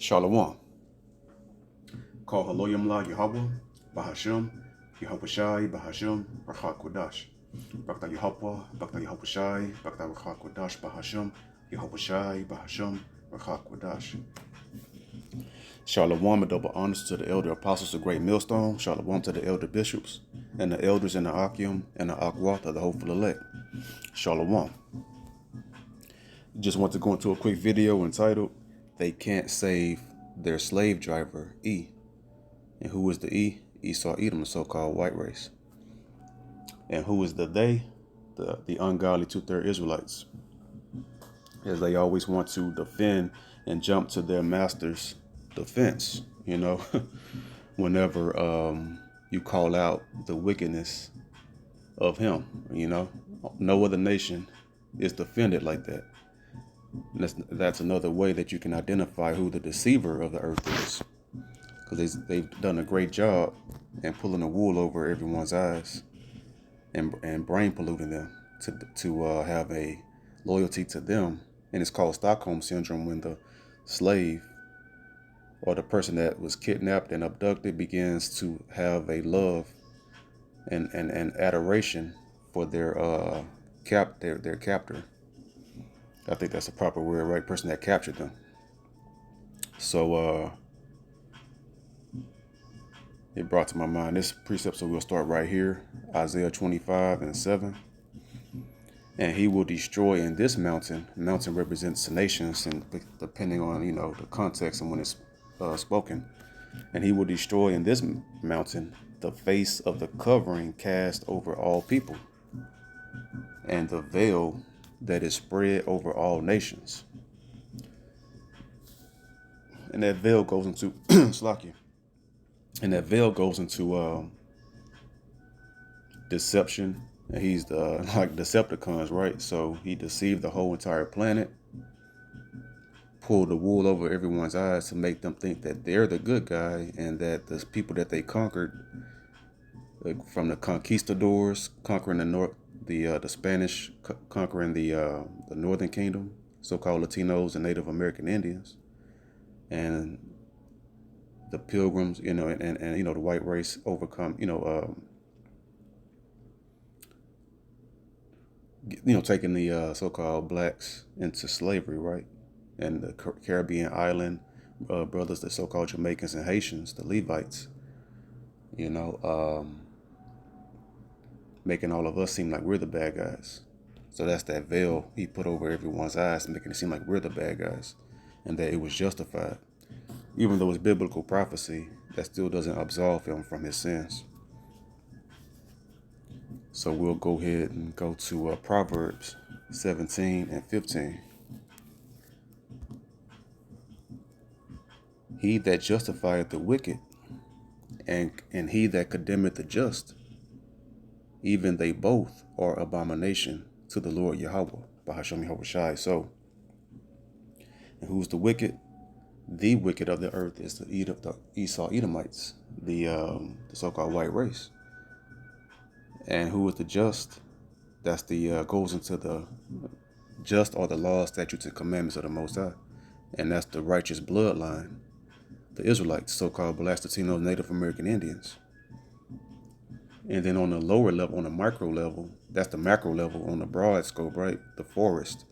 Shalom. Call Haloyam La Yahweh, Bahashim, Yahweh Shai, Bahashim, Rakha Kodash. Bakta Yahweh, Bakta Yahweh Shai, Bakta Rakha Kodash, Bahashim, Yahweh Shai, Bahashim, Rakha Kodash. Shalom and double honors to the elder apostles of Great Millstone. Shalom to the elder bishops and the elders in the Akim and the Akwat of the hopeful elect. Shalom. Just want to go into a quick video entitled, They Can't Save Their Slave Driver, E. And who is the E? Esau Edom, the so-called white race. And who is the they? The ungodly two-third Israelites. As they always want to defend and jump to their master's defense, whenever you call out the wickedness of him, No other nation is defended like that. And that's another way that you can identify who the deceiver of the earth is. Because they've done a great job in pulling the wool over everyone's eyes and brain polluting them to have a loyalty to them. And it's called Stockholm Syndrome, when the slave or the person that was kidnapped and abducted begins to have a love and adoration for their captor. I think that's the proper word, right? Person that captured them. So it brought to my mind this precept, so we'll start right here. Isaiah 25:7. And he will destroy in this mountain. Mountain represents the nations, and depending on the context and when it's spoken. And he will destroy in this mountain the face of the covering cast over all people, and the veil that is spread over all nations. And that veil goes into Slakia. And that veil goes into deception. And he's like Decepticons, right? So he deceived the whole entire planet, pulled the wool over everyone's eyes to make them think that they're the good guy, and that the people that they conquered, like from the conquistadors conquering the Spanish conquering the Northern Kingdom, so-called Latinos and Native American Indians, and the Pilgrims, and the white race overcome, taking the so-called blacks into slavery, right? And the Caribbean island brothers, the so-called Jamaicans and Haitians, the Levites, making all of us seem like we're the bad guys. So that's that veil he put over everyone's eyes, making it seem like we're the bad guys, and that it was justified. Even though it's biblical prophecy, that still doesn't absolve him from his sins. So we'll go ahead and go to Proverbs 17:15. He that justifieth the wicked, and he that condemneth the just, even they both are abomination to the Lord Yahweh, Bahasham Yahweh Shai. So, and who's the wicked? The wicked of the earth is the Esau Edomites, the so-called white race. And who is the just? That's the goes into the just or the laws, statutes, and commandments of the Most High, and that's the righteous bloodline, the Israelites, so-called Blacks, Latinos, Native American Indians. And then on the lower level, on the micro level, that's the macro level. On the broad scope, right, the forest.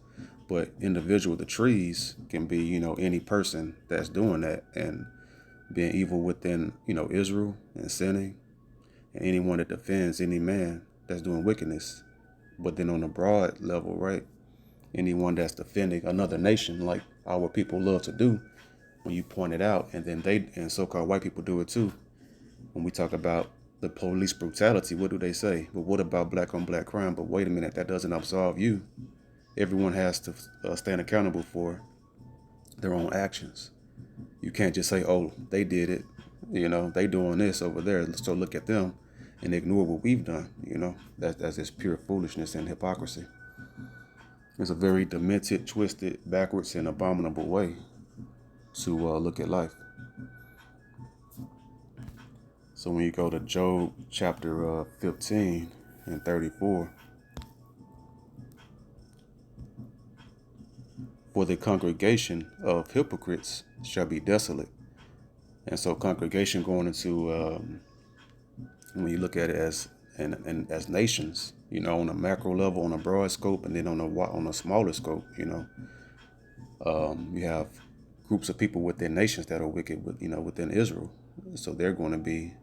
But individual, the trees can be, any person that's doing that and being evil within, Israel and sinning, and anyone that defends any man that's doing wickedness. But then on the broad level, right, anyone that's defending another nation, like our people love to do, when you point it out, and then and so-called white people do it too. When we talk about the police brutality, what do they say? But what about black on black crime? But wait a minute, that doesn't absolve you. Everyone has to stand accountable for their own actions. You can't just say, oh, they did it, they doing this over there, so look at them, and ignore what we've done. That's just pure foolishness and hypocrisy. It's a very demented, twisted, backwards, and abominable way to look at life. So when you go to Job chapter 15 and 34, For the congregation of hypocrites shall be desolate. And so congregation going into, when you look at it as and as nations, on a macro level, on a broad scope, and then on a smaller scope, you have groups of people within nations that are wicked, within Israel. So they're going to be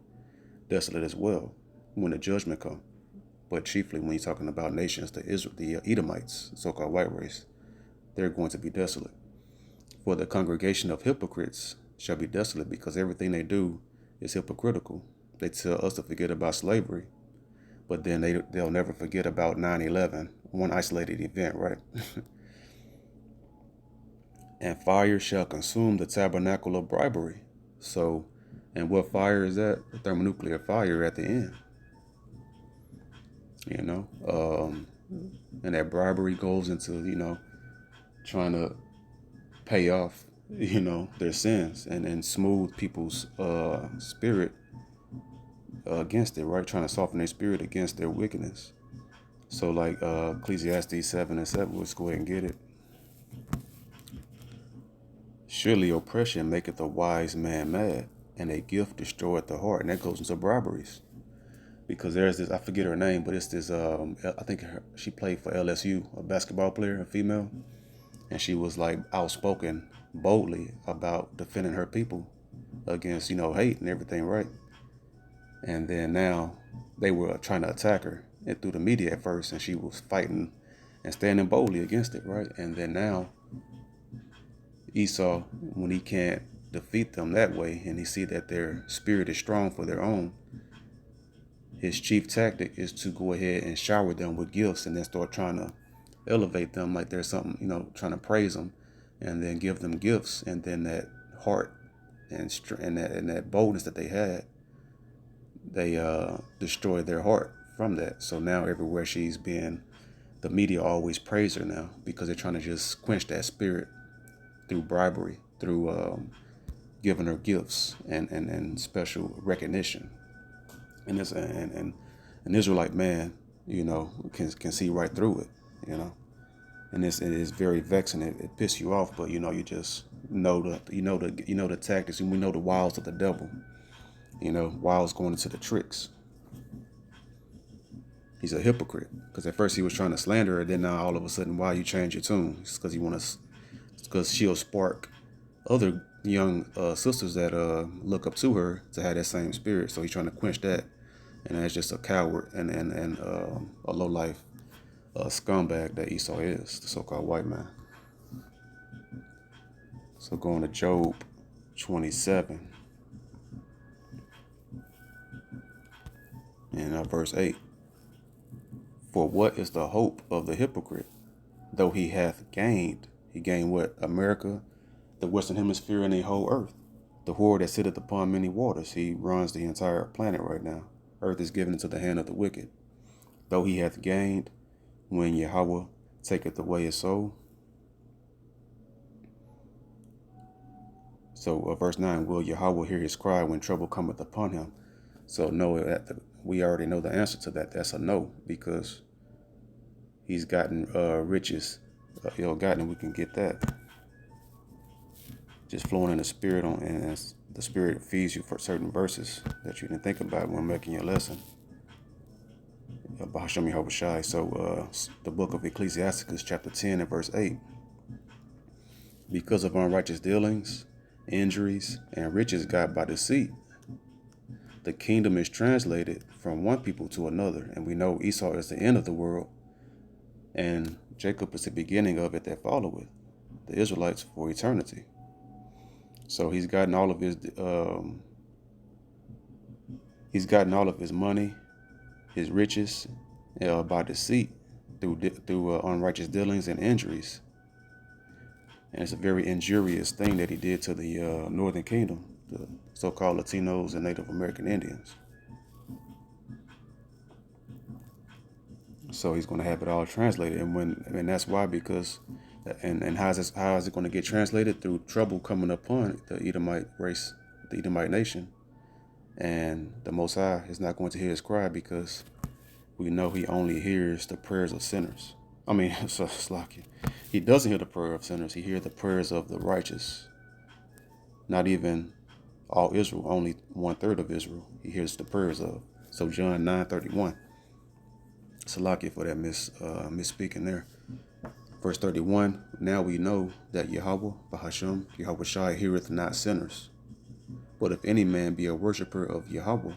desolate as well when the judgment comes. But chiefly when you're talking about nations, the Edomites, so-called white race, they're going to be desolate. For the congregation of hypocrites shall be desolate, because everything they do is hypocritical. They tell us to forget about slavery, but then they'll never forget about 9/11, one isolated event, right? And fire shall consume the tabernacle of bribery. So, and what fire is that? The thermonuclear fire at the end. And that bribery goes into, trying to pay off, their sins and smooth people's spirit against it, right? Trying to soften their spirit against their wickedness. So like Ecclesiastes 7:7, let's go ahead and get it. Surely oppression maketh a wise man mad, and a gift destroyeth the heart. And that goes into briberies. Because there's this, I forget her name, but it's this, I think she played for LSU, a basketball player, a female. And she was like outspoken boldly about defending her people against, hate and everything, right? And then now they were trying to attack her and through the media at first, and she was fighting and standing boldly against it, right? And then now Esau, when he can't defeat them that way, and he see that their spirit is strong for their own, his chief tactic is to go ahead and shower them with gifts and then start trying to elevate them like there's something, trying to praise them and then give them gifts. And then that heart and that boldness that they had, they destroy their heart from that. So now everywhere she's been, the media always praise her now because they're trying to just quench that spirit through bribery, through giving her gifts and special recognition. And it's and an Israelite man, can see right through it, and it is very vexing. It pisses you off, but you just know the tactics, and we know the wiles of the devil. Wiles going into the tricks. He's a hypocrite because at first he was trying to slander her, then now all of a sudden, why you change your tune? It's because she'll spark other young sisters that look up to her to have that same spirit. So he's trying to quench that. And that's just a coward and a low-life scumbag that Esau is, the so-called white man. So going to Job 27 and verse 8. For what is the hope of the hypocrite? Though he gained what? America, the Western Hemisphere, and the whole earth. The whore that sitteth upon many waters. He runs the entire planet right now. Earth is given into the hand of the wicked. Though he hath gained, when Yahweh taketh away his soul. So verse 9, will Yahweh hear his cry when trouble cometh upon him? So no, we already know the answer to that. That's a no, because he's gotten riches, ill-gotten. We can get that. Just flowing in the spirit and the spirit feeds you for certain verses that you didn't think about when making your lesson. Bahasham Yahushai. So the book of Ecclesiasticus, chapter 10 and verse 8. Because of unrighteous dealings, injuries, and riches got by deceit, the kingdom is translated from one people to another. And we know Esau is the end of the world, and Jacob is the beginning of it that followeth, the Israelites for eternity. So he's gotten all of his money, his riches, by deceit through unrighteous dealings and injuries. And it's a very injurious thing that he did to the Northern Kingdom, the so-called Latinos and Native American Indians. So he's going to have it all translated, and that's why, because, and how is it going to get translated? Through trouble coming upon the Edomite race, the Edomite nation, and the Most High is not going to hear his cry, because we know he only hears the prayers of sinners. I mean, so Slakia. He doesn't hear the prayer of sinners. He hears the prayers of the righteous. Not even all Israel, only 1/3 of Israel. He hears the prayers of. So John 9:31. Salakia for that misspeaking there. Verse 31. Now we know that Yahweh, Bahashem, Yahweh Shai heareth not sinners. But if any man be a worshipper of Yahweh,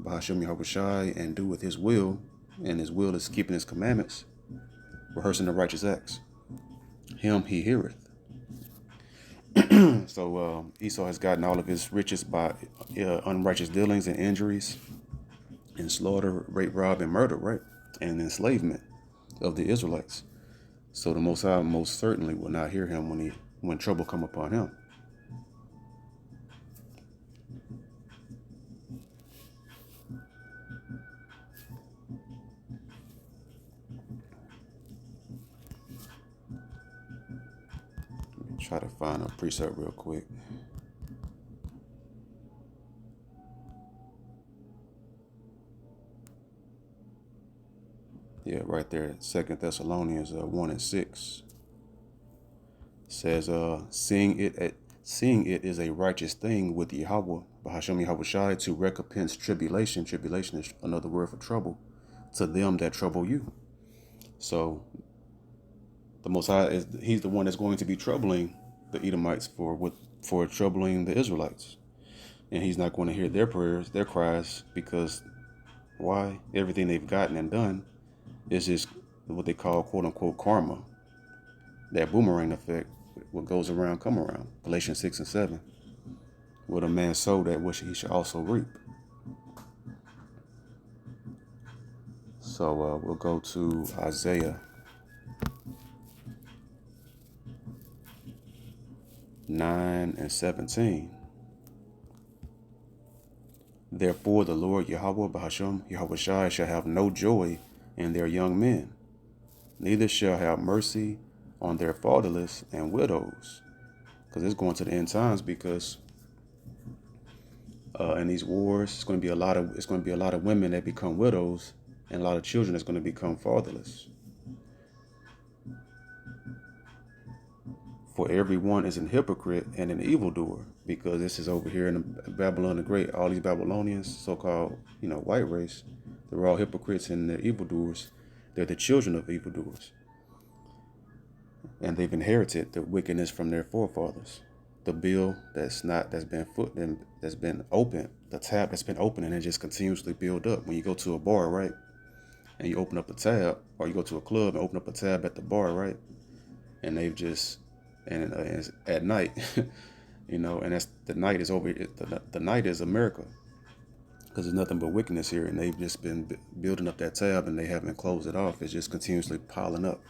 Bahashem Yahweh Shai, and doeth his will, and his will is keeping his commandments, rehearsing the righteous acts, him he heareth. So Esau has gotten all of his riches by unrighteous dealings and injuries and slaughter, rape, rob, and murder, right? And enslavement of the Israelites. So the Most High most certainly will not hear him when trouble come upon him. Let me try to find a precept real quick. Yeah, right there. 2 Thessalonians 1:6 says, seeing it is a righteous thing with Yahweh, Bahashem Yahweh Shai, to recompense tribulation. Tribulation is another word for trouble, to them that trouble you. So the Most High he's the one that's going to be troubling the Edomites for troubling the Israelites. And he's not going to hear their prayers, their cries, because why? Everything they've gotten and done is just what they call quote unquote karma. That boomerang effect, what goes around come around. Galatians 6:7. What a man sowed, that which he shall also reap. So we'll go to Isaiah 9:17. Therefore the Lord Yahweh Bahashem Yahweh Shai shall have no joy in their young men, neither shall have mercy on their fatherless and widows. Because it's going to the end times, because in these wars it's going to be a lot of women that become widows, and a lot of children that's going to become fatherless. For everyone is an hypocrite and an evildoer, because this is over here in Babylon the Great. All these Babylonians, so-called, white race, they're all hypocrites and they're evildoers. They're the children of evildoers, and they've inherited the wickedness from their forefathers. The bill that's been open, the tab that's been open, and it just continuously build up. When you go to a bar, right, and you open up the tab, or you go to a club and open up a tab at the bar, right, and they've just it's at night, and that's the night is over. The night is America, because there's nothing but wickedness here, and they've just been building up that tab, and they haven't closed it off. It's just continuously piling up.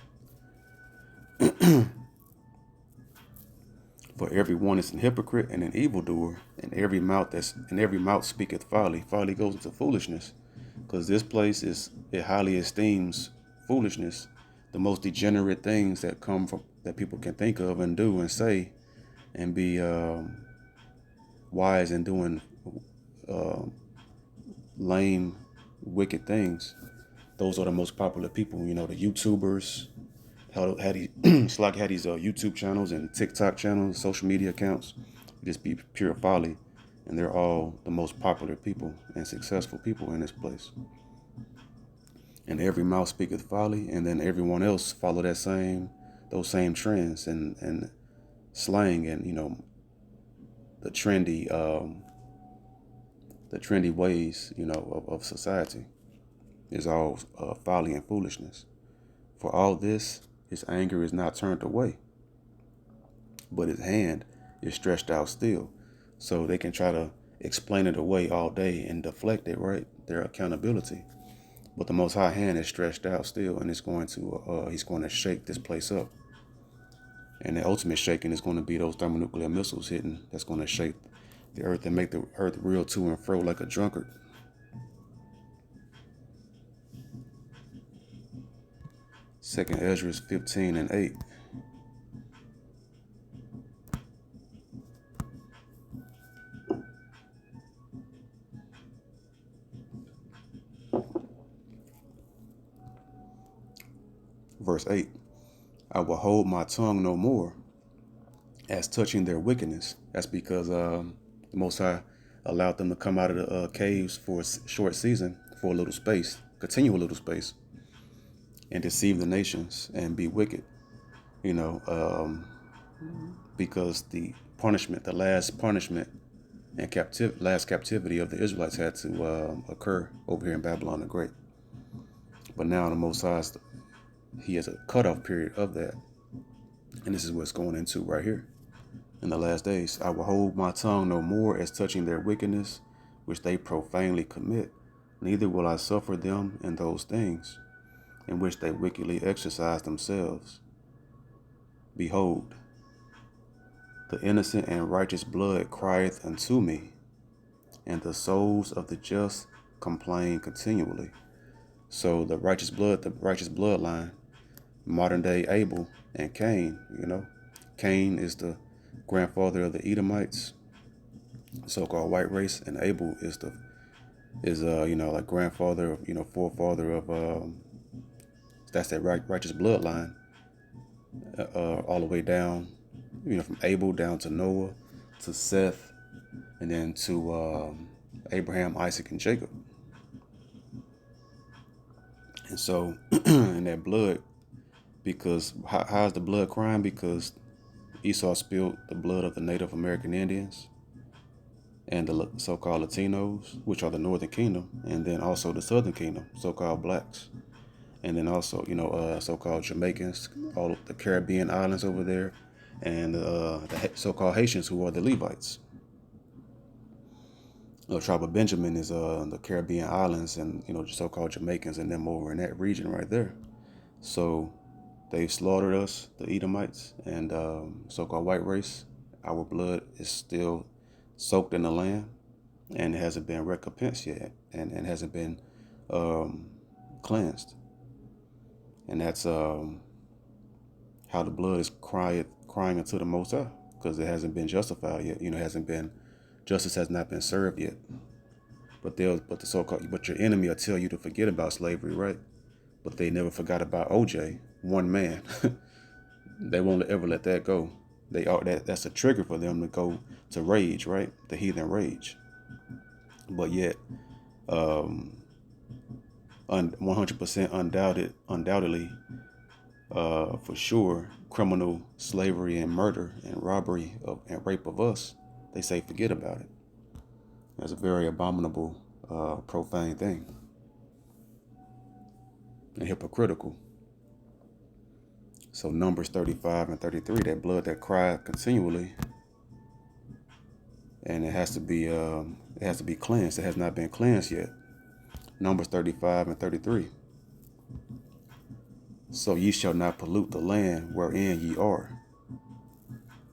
For everyone is an hypocrite and an evildoer, and every mouth speaketh folly. Folly goes into foolishness, because this place it highly esteems foolishness, the most degenerate things that come from that people can think of and do and say, and be wise in doing lame, wicked things. Those are the most popular people. The YouTubers. Had these YouTube channels and TikTok channels, social media accounts, just be pure folly, and they're all the most popular people and successful people in this place. And every mouth speaketh folly, and then everyone else follow those same trends and slang, and the trendy ways of society is all folly and foolishness. For all this, his anger is not turned away, but his hand is stretched out still. So they can try to explain it away all day and deflect it, right? Their accountability. But the Most High hand is stretched out still, and he's going to shake this place up. And the ultimate shaking is going to be those thermonuclear missiles hitting. That's going to shake the earth and make the earth reel to and fro like a drunkard. Second Ezra 15:8. verse 8, I will hold my tongue no more as touching their wickedness. That's because the Most High allowed them to come out of the caves for a short season, for a little space, continue a little space, and deceive the nations and be wicked. Because the punishment, the last punishment and last captivity of the Israelites had to occur over here in Babylon the Great. But now the Most High, he has a cutoff period of that. And this is what's going into right here. In the last days, I will hold my tongue no more as touching their wickedness, which they profanely commit. Neither will I suffer them in those things, in which they wickedly exercise themselves. Behold, the innocent and righteous blood crieth unto me, and the souls of the just complain continually. So the righteous bloodline, modern day Abel and Cain, Cain is the grandfather of the Edomites, so-called white race, and Abel is like grandfather, forefather of that's that righteous bloodline, all the way down, from Abel down to Noah, to Seth, and then to Abraham, Isaac, and Jacob. And so, in that blood, because how is the blood crying? Because Esau spilled the blood of the Native American Indians and the so-called Latinos, which are the Northern Kingdom, and then also the Southern Kingdom, so-called blacks. And then also, so-called Jamaicans, all of the Caribbean islands over there, and the so-called Haitians, who are the Levites. The tribe of Benjamin is the Caribbean islands, and the so-called Jamaicans and them over in that region right there. So they've slaughtered us, the Edomites, and so-called white race. Our blood is still soaked in the land, and it hasn't been recompensed yet, and hasn't been cleansed. And that's how the blood is crying unto the Most High, because it hasn't been justified yet. Justice has not been served yet. But your enemy will tell you to forget about slavery, right? But they never forgot about OJ, one man. They won't ever let that go. That's a trigger for them to go to rage, right? The heathen rage. But yet, 100% undoubtedly, for sure, criminal slavery and murder and robbery and rape of us, they say forget about it. That's a very abominable, profane thing, and hypocritical. So Numbers 35 and 33, that blood that cried continually, and it has to be cleansed. It has not been cleansed yet. Numbers 35 and 33. So ye shall not pollute the land wherein ye are.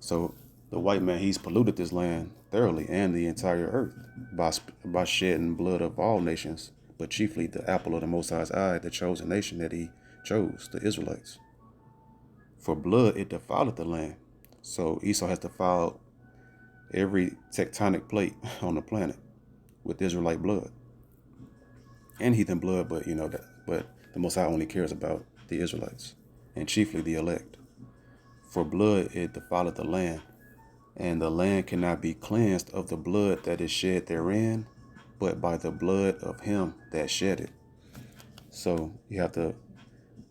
So the white man, he's polluted this land thoroughly, and the entire earth, by shedding blood of all nations, but chiefly the apple of the Most High's eye, the chosen nation that he chose, the Israelites. For blood it defileth the land. So Esau has defiled every tectonic plate on the planet with Israelite blood and heathen blood, but the Most High only cares about the Israelites, and chiefly the elect. For blood it defileth the land, and the land cannot be cleansed of the blood that is shed therein, but by the blood of him that shed it. So you have to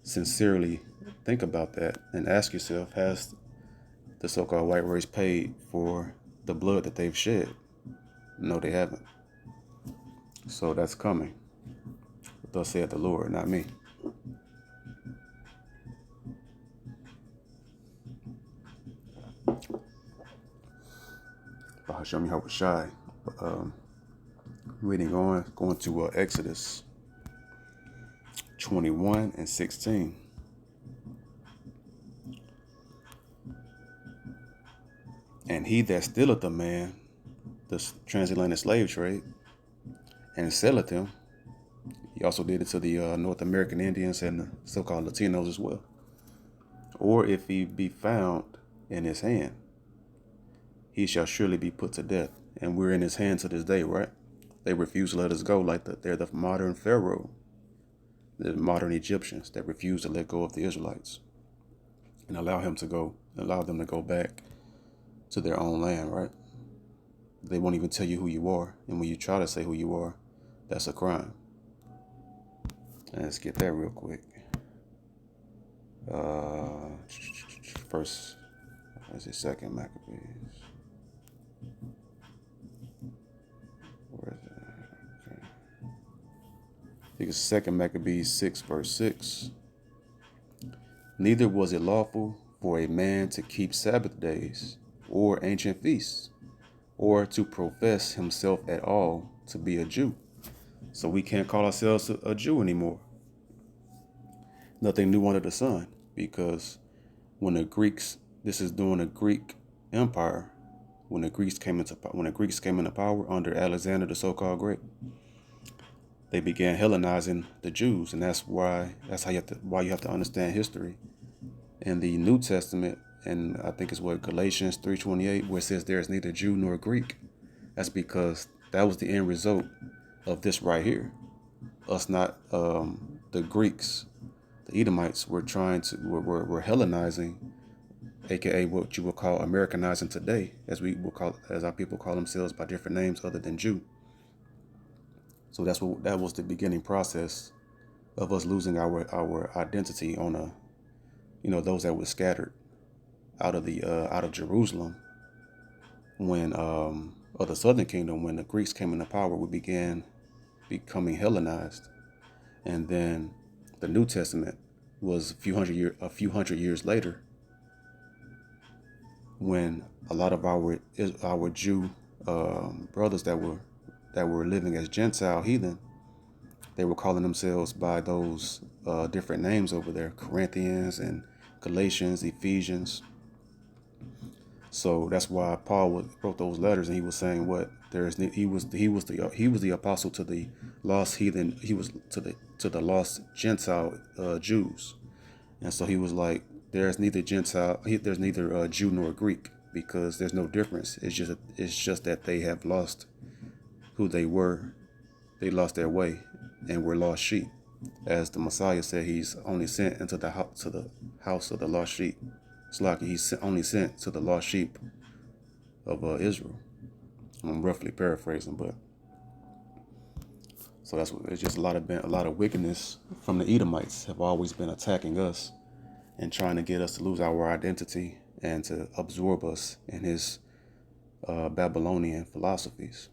sincerely think about that and ask yourself, has the so-called white race paid for the blood that they've shed? No, they haven't. So that's coming. Thus saith the Lord, not me. Bahasham Yahushai. Reading on, going to Exodus 21 and 16. And he that stealeth a man, the transatlantic slave trade, and selleth him, he also did it to the North American Indians and the so-called Latinos as well. Or if he be found in his hand, he shall surely be put to death. And we're in his hand to this day, right? They refuse to let us go, like they're the modern Pharaoh. the modern Egyptians that refused to let go of the Israelites and allow them to go back to their own land, right? They won't even tell you who you are. And when you try to say who you are, that's a crime. And let's get that real quick. First, let's see, second Maccabees. Where is it? Okay. I think it's second Maccabees 6, verse 6. Neither was it lawful for a man to keep Sabbath days or ancient feasts, or to profess himself at all to be a Jew. So we can't call ourselves a Jew anymore. Nothing new under the sun, because when the Greeks, this is during the Greek Empire, when the Greeks came into power under Alexander the so-called Great, they began Hellenizing the Jews, and that's why you have to understand history. In the New Testament, and I think it's Galatians 3:28, where it says there is neither Jew nor Greek. That's because that was the end result of this right here. Us not the Greeks, the Edomites were were Hellenizing, aka what you would call Americanizing today, as our people call themselves by different names other than Jew. So that was the beginning process of us losing our identity on those that were scattered out of Jerusalem when of the southern kingdom. When the Greeks came into power, we began becoming Hellenized, and then the New Testament was a few hundred years later, when a lot of our Jew brothers that were living as Gentile heathen, they were calling themselves by those different names over there: Corinthians and Galatians, Ephesians. So that's why Paul wrote those letters, and he was saying he was the apostle to the lost heathen. He was to the lost Gentile Jews, and so he was like, there's neither Jew nor Greek, because there's no difference. It's just that they have lost who they were. They lost their way and were lost sheep, as the Messiah said. He's only sent into the house of the lost sheep. It's like he's only sent to the lost sheep of Israel. I'm roughly paraphrasing, but so it's just a lot of wickedness from the Edomites have always been attacking us and trying to get us to lose our identity and to absorb us in his Babylonian philosophies.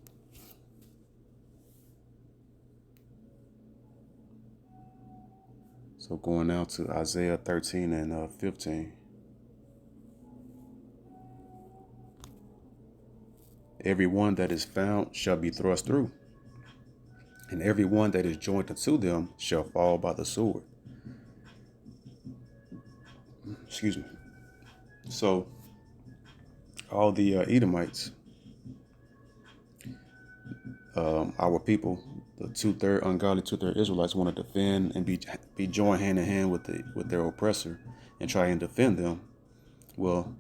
So going now to Isaiah 13 and 15. Everyone that is found shall be thrust through, and everyone that is joined unto them shall fall by the sword. Excuse me. So all the Edomites, our people, the ungodly 2/3 Israelites, want to defend and be joined hand in hand with their oppressor and try and defend them. Well,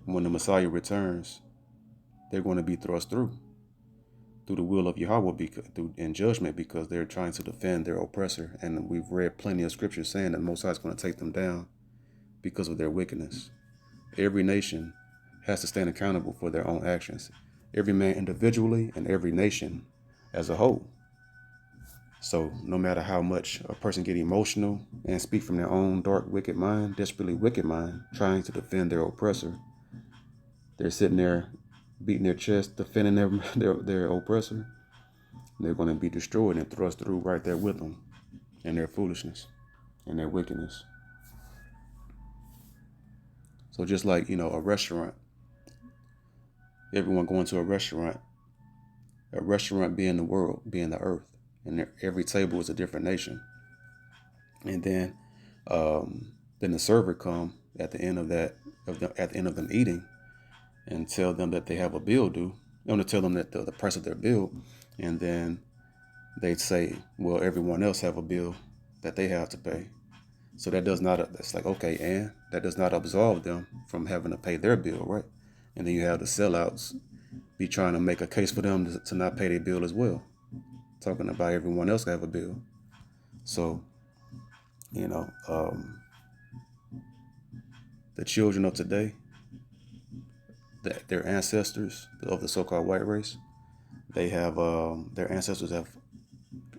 when the Messiah returns, they're going to be thrust through the will of Yahweh in judgment, because they're trying to defend their oppressor. And we've read plenty of scriptures saying that Most High is going to take them down because of their wickedness. Every nation has to stand accountable for their own actions, every man individually and every nation as a whole. So no matter how much a person get emotional and speak from their own dark, wicked mind, desperately wicked mind, trying to defend their oppressor, they're sitting there beating their chest, defending their oppressor. They're going to be destroyed and thrust through right there with them in their foolishness and their wickedness. So just like, a restaurant, everyone going to a restaurant being the world, being the earth, and every table is a different nation. And then the server come at the end of them eating, and tell them that they have a bill due. They want to tell them that the price of their bill, and then they'd say, well, everyone else have a bill that they have to pay. So that's like, okay, and that does not absolve them from having to pay their bill, right? And then you have the sellouts be trying to make a case for them to not pay their bill as well, talking about everyone else have a bill. So You know, the children of today, their ancestors of the so-called white race, they have their ancestors have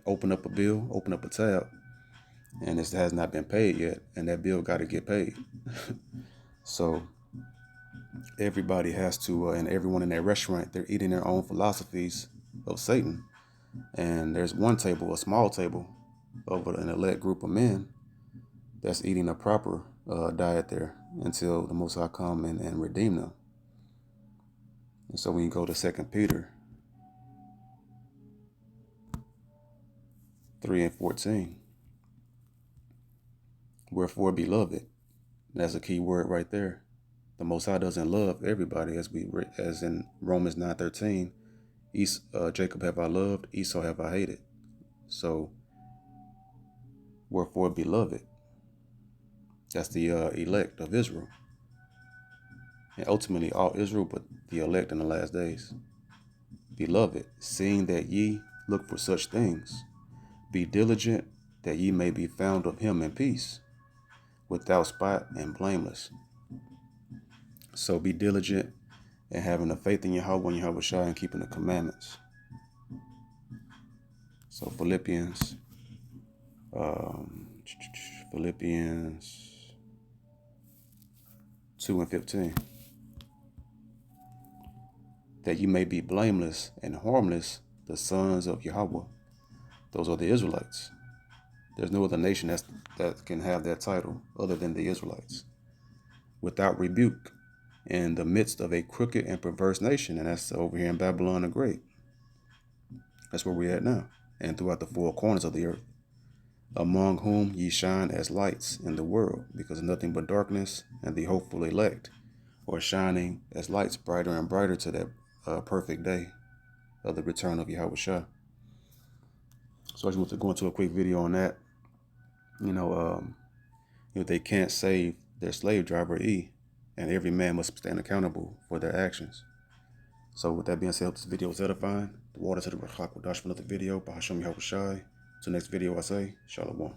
opened up a bill, opened up a tab, and it has not been paid yet, and that bill got to get paid. So everybody has to, and everyone in that restaurant, they're eating their own philosophies of Satan. And there's one table, a small table, of an elect group of men that's eating a proper diet there until the Most High come and redeem them. And so when you go to 2 Peter 3:14, wherefore, beloved, that's a key word right there. The Most High doesn't love everybody, as in Romans 9:13. Jacob have I loved, Esau have I hated. So, wherefore, beloved, that's the elect of Israel, and ultimately all Israel, but the elect in the last days. Beloved, seeing that ye look for such things, be diligent that ye may be found of him in peace, without spot and blameless. So be diligent in having the faith in Yahweh and Yahweh Shai and keeping the commandments. So Philippians um, 2:15. That you may be blameless and harmless, the sons of Yahweh. Those are the Israelites. There's no other nation that can have that title other than the Israelites. Without rebuke, in the midst of a crooked and perverse nation, and that's over here in Babylon the Great. That's where we're at now, and throughout the four corners of the earth. Among whom ye shine as lights in the world, because nothing but darkness, and the hopeful elect, or shining as lights brighter and brighter to that perfect day of the return of Yahweh Shah. So I just want to go into a quick video on that. They can't save their slave driver E, and every man must stand accountable for their actions. So with that being said, this video is edifying. The water to the Rachak will dash for another video. Bahasham Yahweh Shai. Till next video, I say, Shalom.